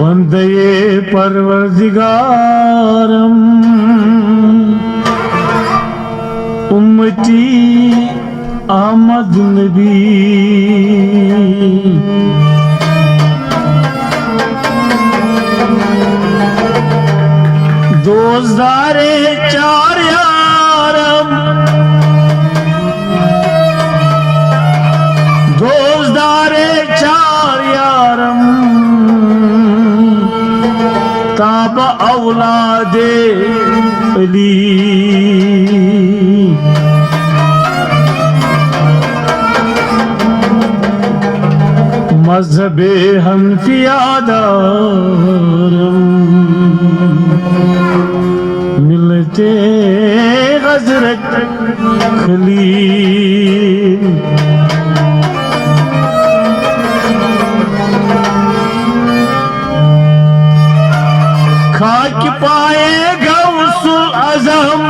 बंदे परवरदिगारम उम्मती अहमद नबी दोस्तारे चार यारम दोस्तारे चार यारम ताब औलादे अली मज़हबे हनफियादारम मिलते हज़रत खलील खाक पाए गौसुल आज़म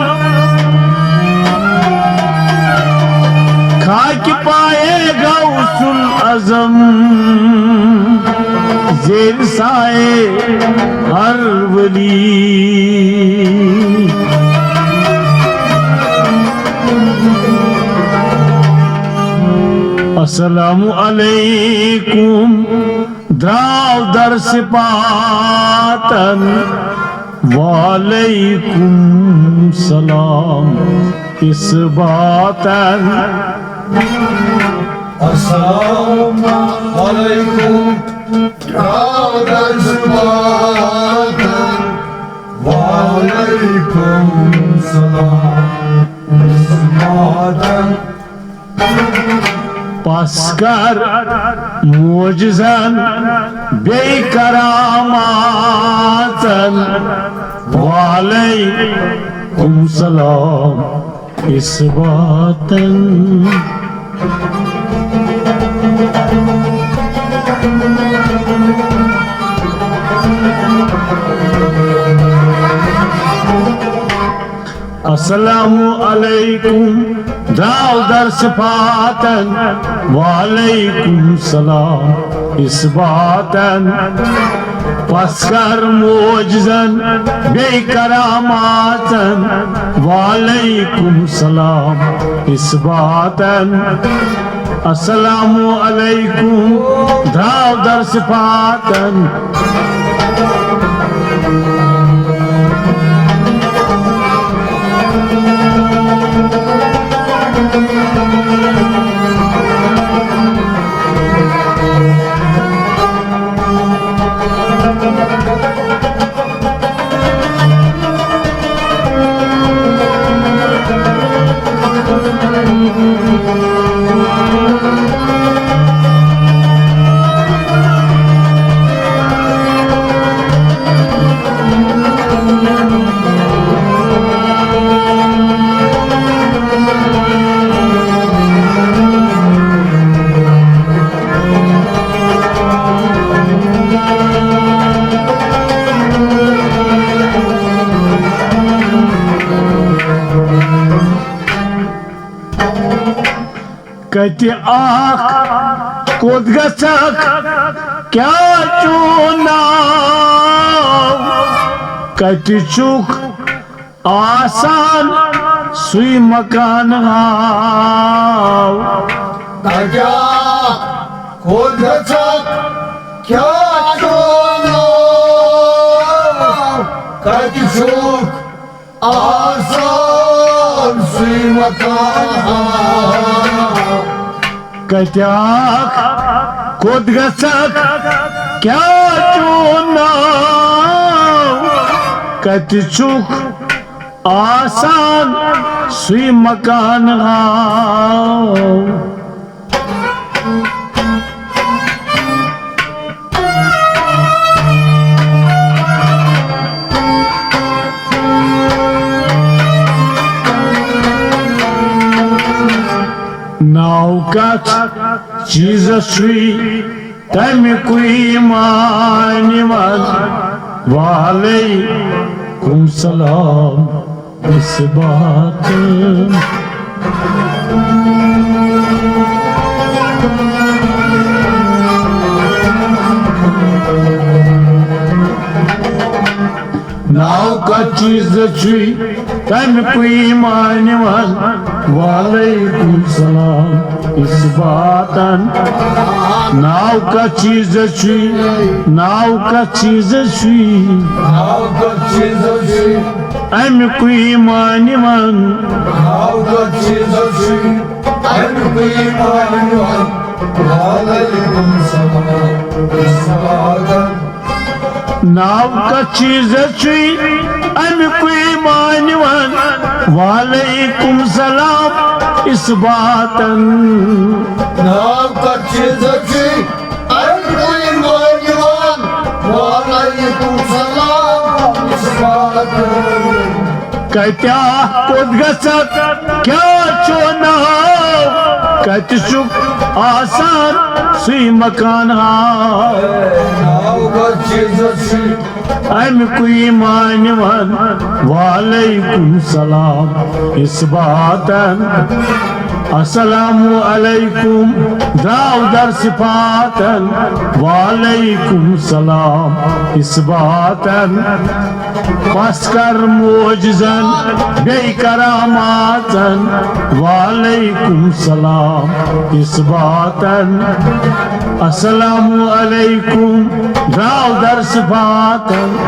खाक पाए गौसुल आज़म ज़ेर साए हर वली अस्सलामु अलैकुम द्राव दर सिपातन वालेकुम सलाम इस बातन अस्सलामु अलैकुम द्राव दर सिपातन वालेकुम सलाम इस बातन पासकर मोजज़न बेकरामातन वालेकुम सलाम इस बातन अस्सलामु अलैकुम दाव दर सिफातन वालेकुम सलाम इस बातन पसकर मोजज़न बेकरामातन वालेकुम सलाम इस बातन अस्सलामु अलैकुम दाव दर सिफातन कति आख कोद गसक क्या चूना कति चुक आसान सुई मकान हाव क्या कोद गसक क्या चूना कति चुक आसान सुई मकान कत्याक कोद गसक क्या चूना कति चुक आसान सुई मकान हाव नाउकत चीज सुई तम कोई मानिवन वालेकुम सलाम इस बात का चीज छुई तम कोई मानवन वालेकुम सलाम इस बातन नाव का चीज छुई नाव का चीज छुई नाव का चीज छुई अम कोई मानवन नाव का चीज छुई अम कोई मानवन वालेकुम सलाम इस बातन नाव का चीज छुई अम कोई मानवन वालेकुम सलाम इस बातन नाव का चीज छुई अम कोई मानवन वालेकुम सलाम इस बातन कत्या कोत गसक क्या चो नाव कत चुक आसान सुई मकान हाव नाव का चीज छुई अम कोई मानवन वालेकुम सलाम इस बातन अस्सलामु अलैकुम दाव दर सिफातन वालेकुम सलाम इस बातन पस्कर मोजजन बे करामातन वालेकुम सलाम इस बातन अस्सलामु अलैकुम दाव दर सिफातन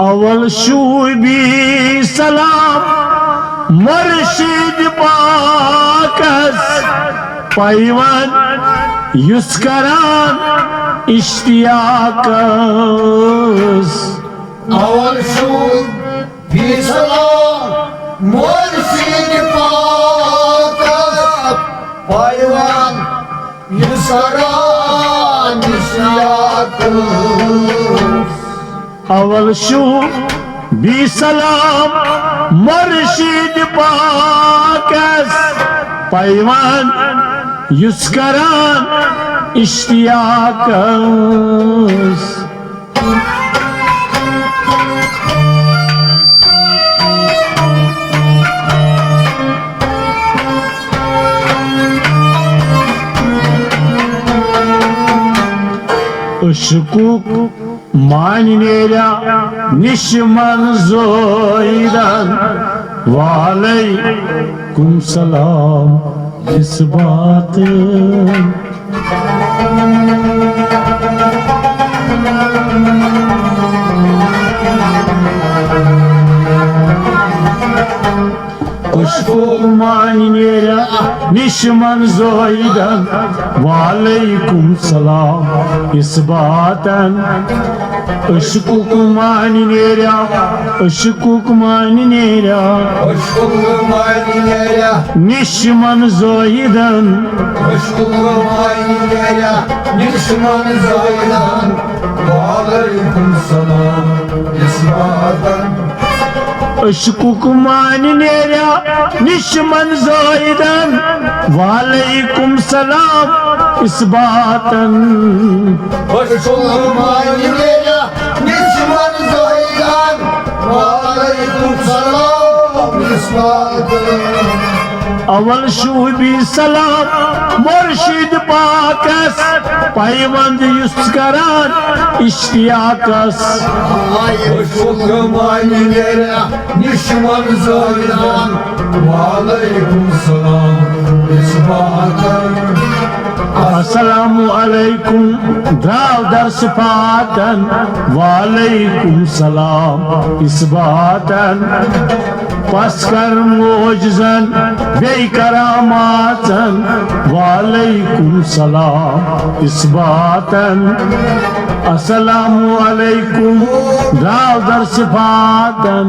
अवल शूबी सलाम मुर्शिद पाकस पैवन युस्करान इश्तियाकस अवल शूर भी सलाम मुर्शिद पाक पैवान युसरान इश्तियाक अवल शूबी सलाम मुर्शिद पाकस पैवन युस्करान इश्तियाकस Işıkuk manilera nişman zoydan Valeykum selam isbatın Işıkuk manilera nişman zoydan Valeykum selam isbatın Işıkuk manilera Işıkuk manilera Hoşbuldum aynilere Nişman zoydan Hoşbuldum aynilere Nişman zaydan Aleyküm selam İsmadan Işıkuk manilera Nişman zoydan Valeykum selam isbatın Hoşbuldum aynilere Nişman zaydan Aleyküm selam İsmadan अवल शूबी सलाम मुर्शिद पाकस पैवंद युस्करान इश्तियाकस Hoşbuldum aynilere Nişman zaydan Aleyküm selam İsmadan अस्सलामु अलैकुम दाव दर सिफातन वालेकुम सलाम इस बातन पस कर मोजजन बे करामातन वालेकुम सलाम इस बातन अस्सलामु अलैकुम दाव दर सिफातन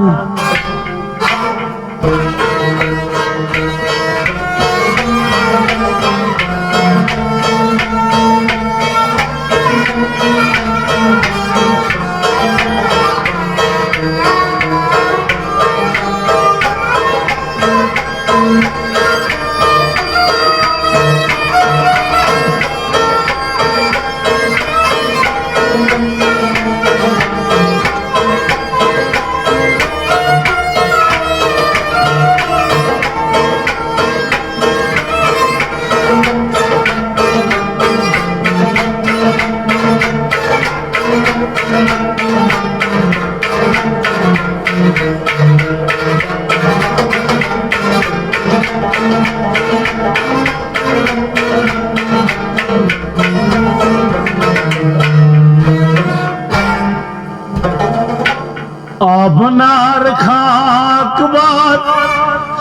Abnar khak bat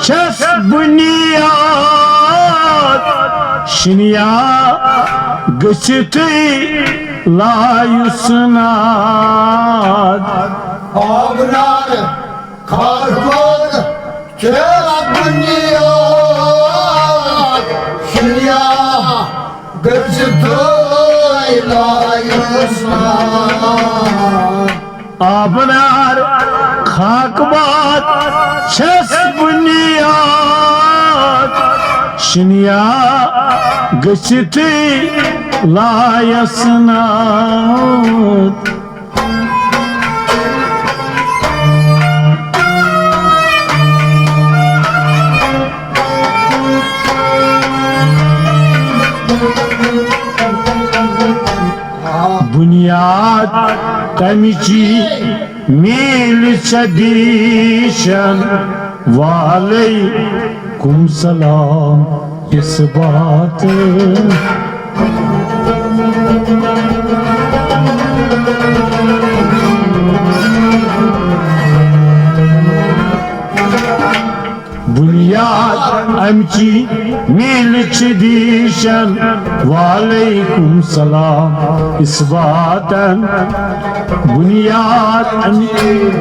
chas buniyat Şiniya gıçtı layusnat Abnar kalkon kera bunyat Şinya gıctıyla yusnat Abnar khak bat chas buniyat Şiniya gıçtı layusnat Bunyad tamici mil çadişan Valeykum salam isbatı Bunyad amci milç dişen Valeykum salam isbaten Bunyad amci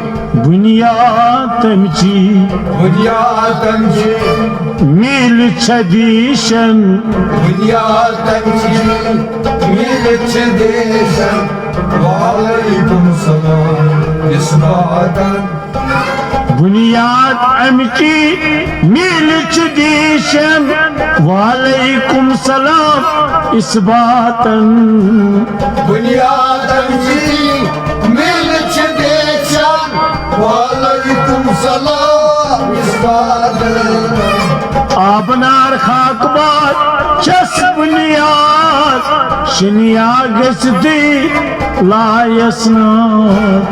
milç dişen Valeykum salam isbaten Bunyad amci milç dişen Valeykum salam isbaten Bunyad amci milç dişen Valeykum salam isbaten Abnar khak bat chas bunyad Şiniya gıçtı layusnat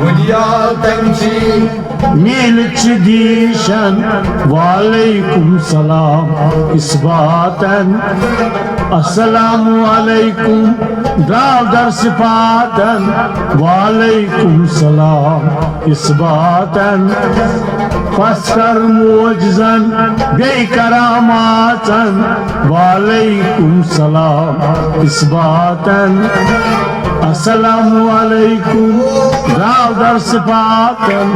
Bunyad amci milç dişen Valeykum salam isbaten Assalamu aleykum dav dar sifaten Valeykum salam isbaten Faskar mucizan bey karamaten Valeykum salam isbaten Assalamu aleykum dav dar sifaten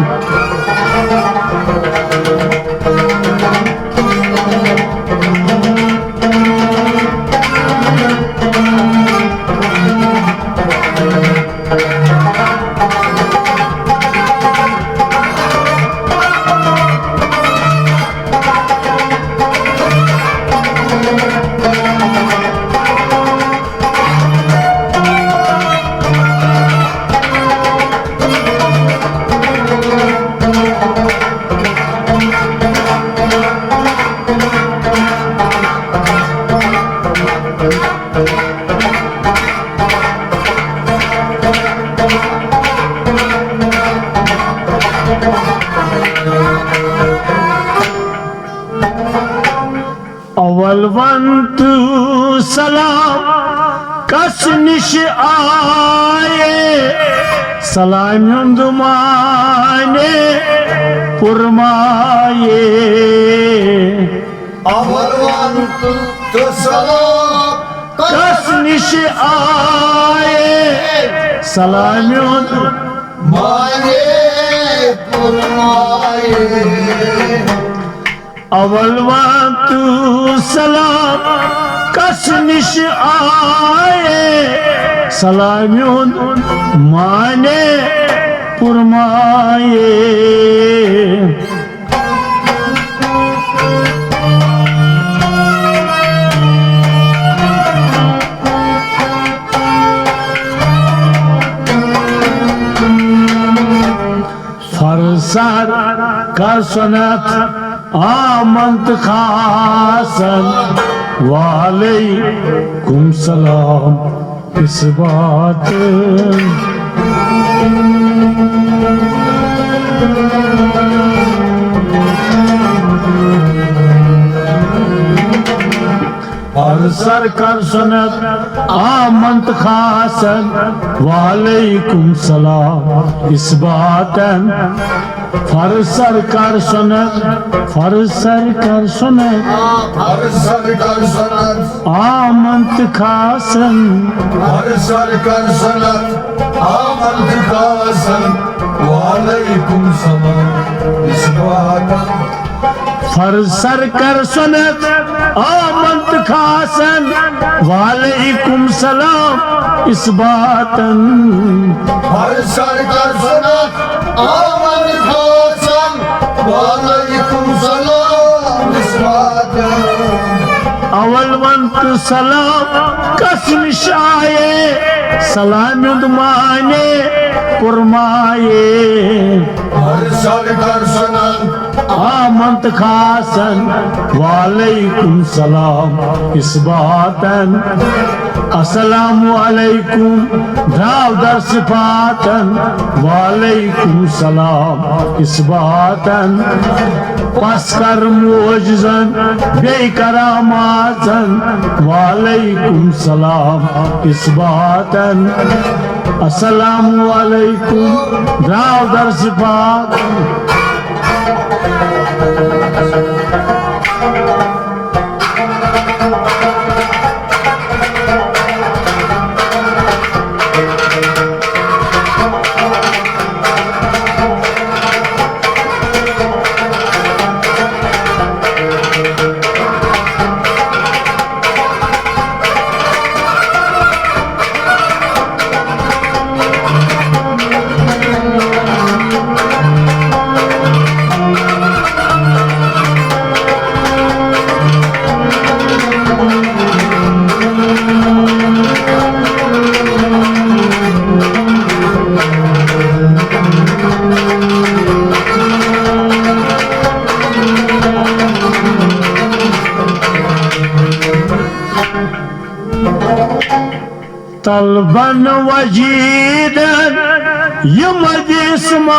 अवलवंतु सलाम कस निश आए सलाम माने पुरमाए तो सलाम कस निश आए सलाम माने पुरमाए अवलवातु सलाम कस निश आए सलाम माने पुरमाए फरसर का सुनत आमंत खासन वालेकुम सलाम इस बात और सरकार सुनत आमंत खासन वालेकुम सलाम इस बातन फर सरकार सुनत हर सरकार सनत आमंत खासन हर सरकार सनत आमंत खासन वालेकुम सलाम इस बात फर सरकार सुनत आमंत खासन वालेकुम सलाम इस बातन हर सरकार सनत आमंत खासन वालेकुम सलाम इस बात अवलवंत सलाम कसम शाये सलाम माने पुरमाए हर सरकार सनत आमंत खासन वालेकुम सलाम इस बातन अस्सलामु अलैकुम ध्राव दर सिफातन वालेकुम सलाम इस बातन पस कर मोजजन बेकरामातन वालेकुम सलाम इस बातन अस्सलामु अलैकुम ध्राव दर सिफातन तलबन वजीदन यमजिस्मानन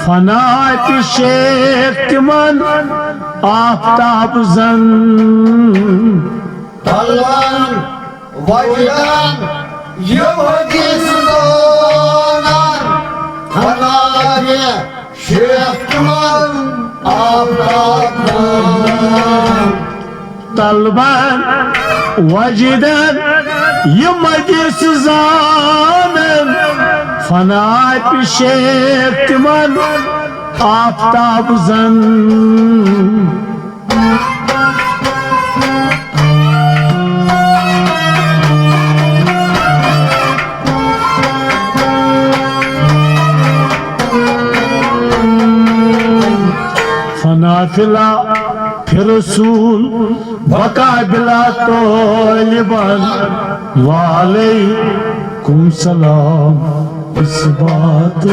फनात शेख तिमन आफ्ताब जन तलवान वजदान यमजिस्मानन फनात शेख तिमन आफ्ताब जन तलबन वजदन यमजिस जानन फनात शेख तिमन आफ्ताब जन फनाफिला फिर रसूल बकाबिला तोलिबन वालेकुम सलाम इस बात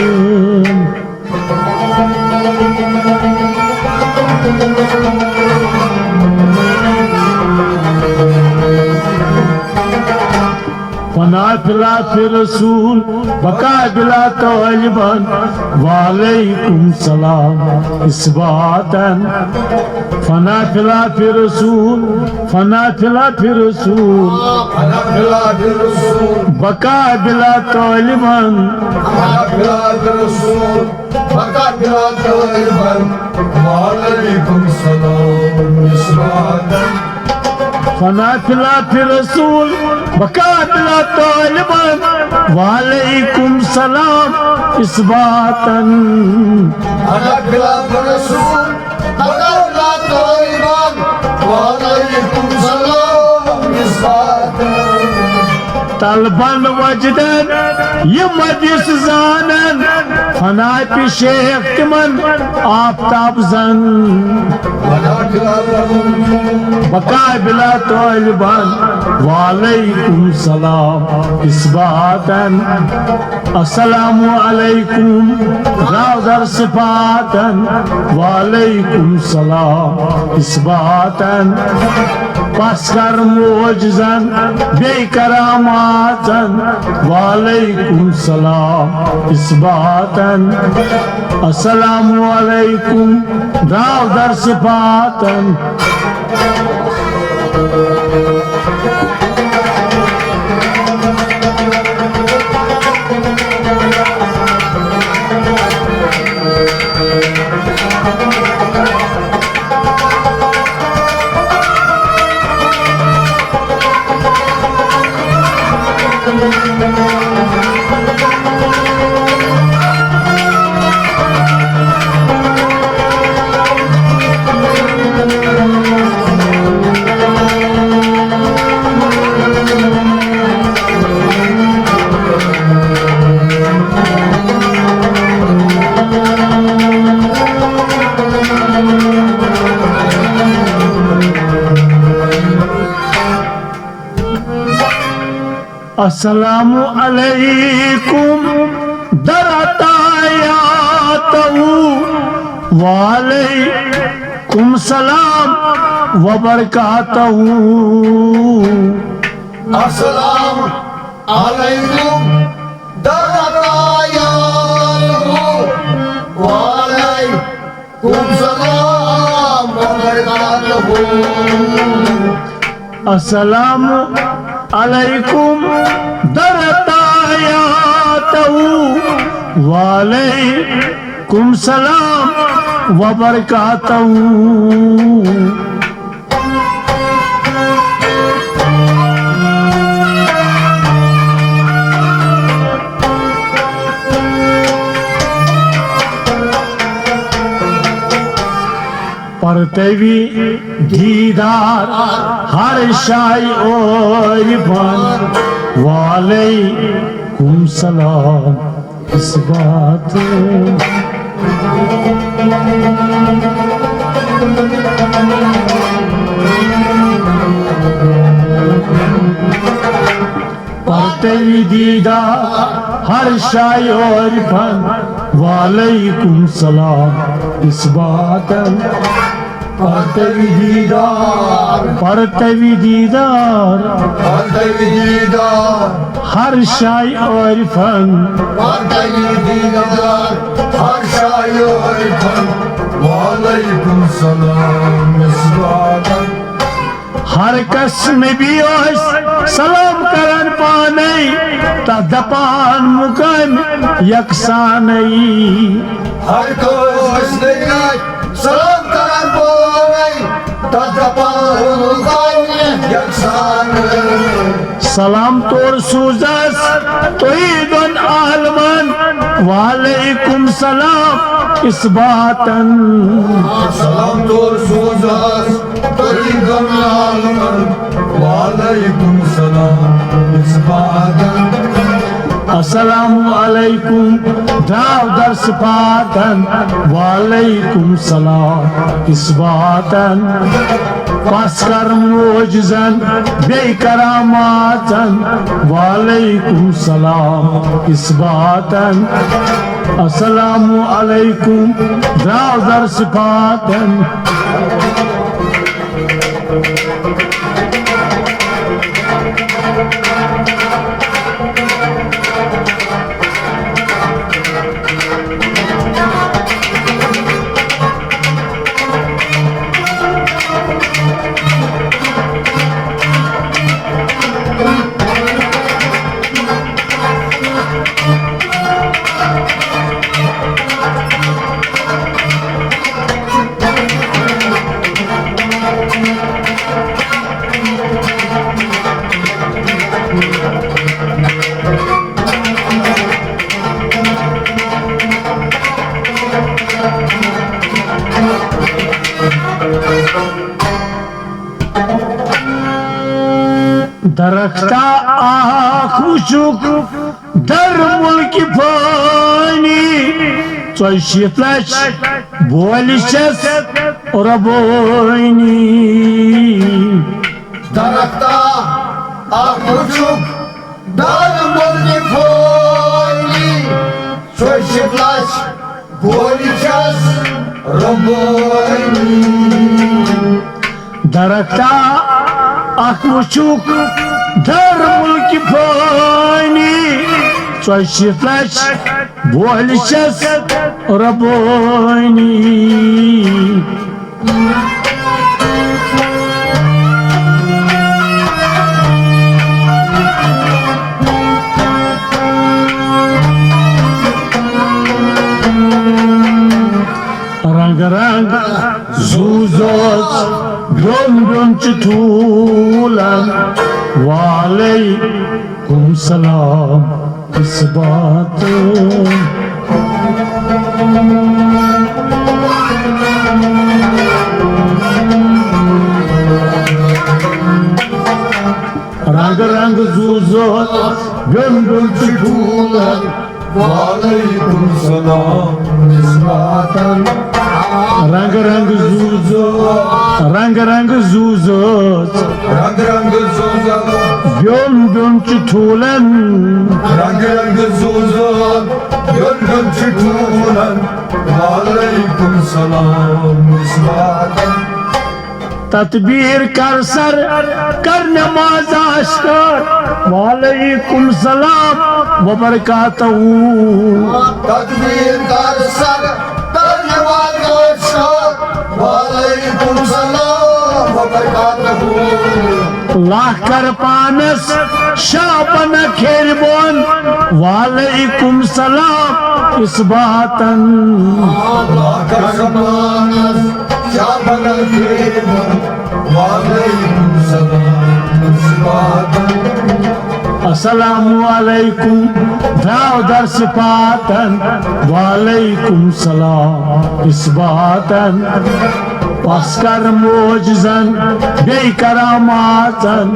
फनाफिला फना फिर रसूल बका बिला तालिबान वालेकुम सलाम इस्बातन फना फिर रसूल फना फिर रसूल बका बिला तालिबान फना फिर रसूल बका बिला तालिबान वालेकुम सलाम इस्बातन तलबन वजदन ये मदिस जानन फना पे शेख तिमन आफ्ताब जन बका बिला तालिबान वालेकुम सलाम इस्बातन अस्सलामु अलैकुम राउदर सिफातन वालेकुम सलाम इस्बातन पसकर मोजजन बेकरामातन वालेकुम सलाम इस्बातन अस्सलामु अलैकुम राउदर सिफातन अस्सलामु अलैकुम दरतायातहु वालेकुम सलाम व बरकातहु अस्सलाम अलैकुम दरतायातहु वालेकुम सलाम व बरकातहु अस्सलामु अलैकुम दरतायातहु वालेकुम सलाम व बरकातहु परतवी दीदार हर शाई और बन वालेकुम सलाम इस बात परतवी दीदार हर शाई और बन वालेकुम सलाम इस बात परतवी दीदार हर शाई और फन वालेकुम सलाम हर कस में भी सलाम करन पाने तदपान मुकन यकसान हर कस सलाम करन पाने तदपान मुकन यकसान सलाम तोर सूजस तोईदन आलमन वालेकुम सलाम इस बातन सलाम तोर सूजस तोईदन आलमन वालेकुम सलाम इस बातन अस्सलामु अलैकुम दाव दर्स पातन वालेकुम सलाम इस बातन पासकर मोजजन बेकरामातन वालेकुम सलाम इस बातन अस्सलामु अलैकुम दाव दर्स पातन दरख्ता आख वुचुक दर मुल्क फानी 40 लक्ष बोल छस रबोनी दरख्ता आखुचुक दर मुल्क फानी 40 लक्ष बोल छस रबोनी दरख्ता आख वुचुक दर मुल्क फानी 40 लक्ष बोल छस रबोनी रंग रंग जूजोस ब्योन ब्योन चूलन वालेकुम सलाम इस बात रंग रंग जूजोस ब्योन ब्योन चूलन वालेकुम सलाम निस्बतन रंग रंग जूजो रंग रंग जूजोस रंग रंग ज़ोज़ो ब्योन ब्योन चूलन रंग रंग ज़ोज़ो ब्योन ब्योन चूलन वालेकुम सलाम निस्बतन तदबीर कर सर कर नमाज अशकर वालेकुम सलाम व बरकातहू तदबीर कर सर करने वाले वालेकुम सलाम व बरकातहू लाह कर पानस शाबन खेरबोन वालेकुम सलाम इस बातन अल्लाह का समानस शाबन खेरबोन वालेकुम सलाम इस बातन अस्सलामु अलैकुम दाव दर सिफातन वालेकुम सलाम इस बातन अस्कर मोजजन बे करामातन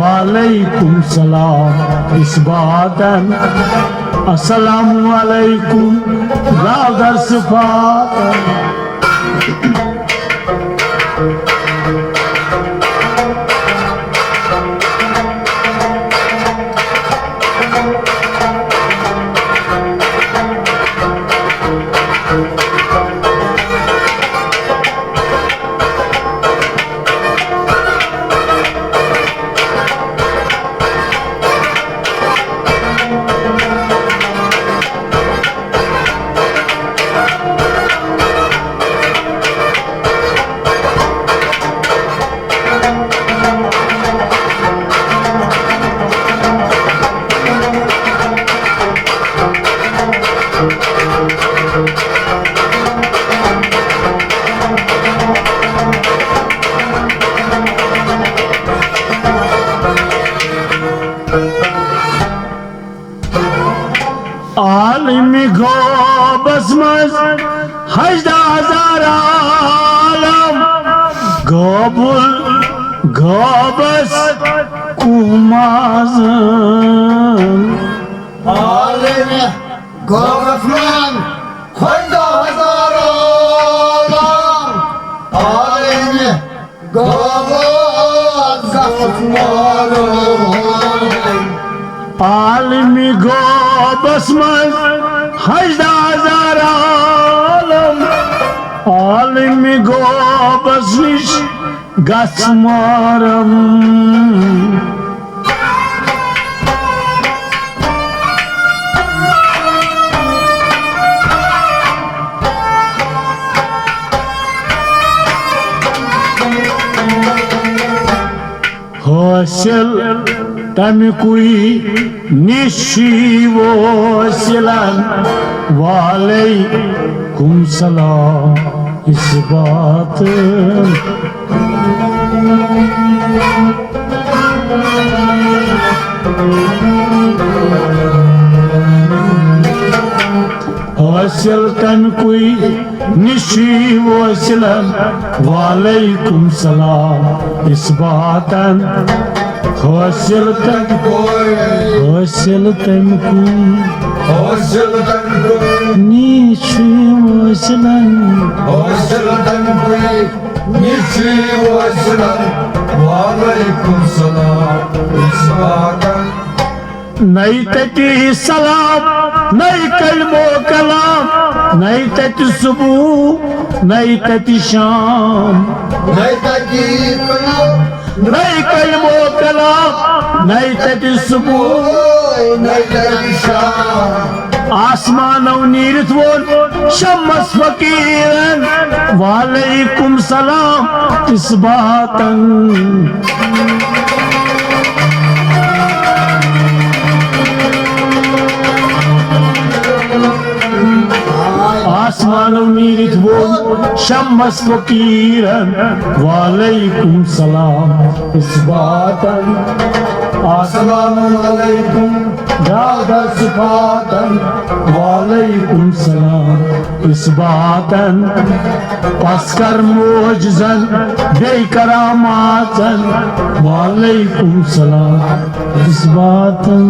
वालेकुम सलाम इस बातन अस्सलामु अलैकुम दाव दर सिफातन आलमी गोबस मज हजदा हजार आलम गोबुल गोबस कुमाजन आलिम गोरफमान खुदा हजारों आलिम गोरफमान आलमी गोबस मज हजदा हजार आलम आलमी गोबस निश गस्मारम हासिल तमिकुई निशी वसिलन वालेकुम सलाम इस बात हासिल तम कोई निशी वसिलन वालेकुम सलाम इस बातन हासिल तम कोई हासिल तम कोई हौसल तन कोई निशी वसिलन हौसल तन कोई निशी वसलन वालेकुम सलाम इस बातन नई तटी सलाम नई कलमो कलाम नई तटी सुबह नई तटी शाम नहीं तकी कलाम नई कलमो कलाम नई तटी सुबह नहीं तकी शाम आसमानों नीरत वोन शम्मस फकीरन वालेकुम सलाम इस बातन आसमानों नीरत वोन शम्मस फकीरन वालेकुम सलाम इस बातन अस्सलामु अलैकुम दादा सिफातन वालेकुम सलाम इस बातन पसकर मोजजन बेकरामातन वालेकुम सलाम इस बातन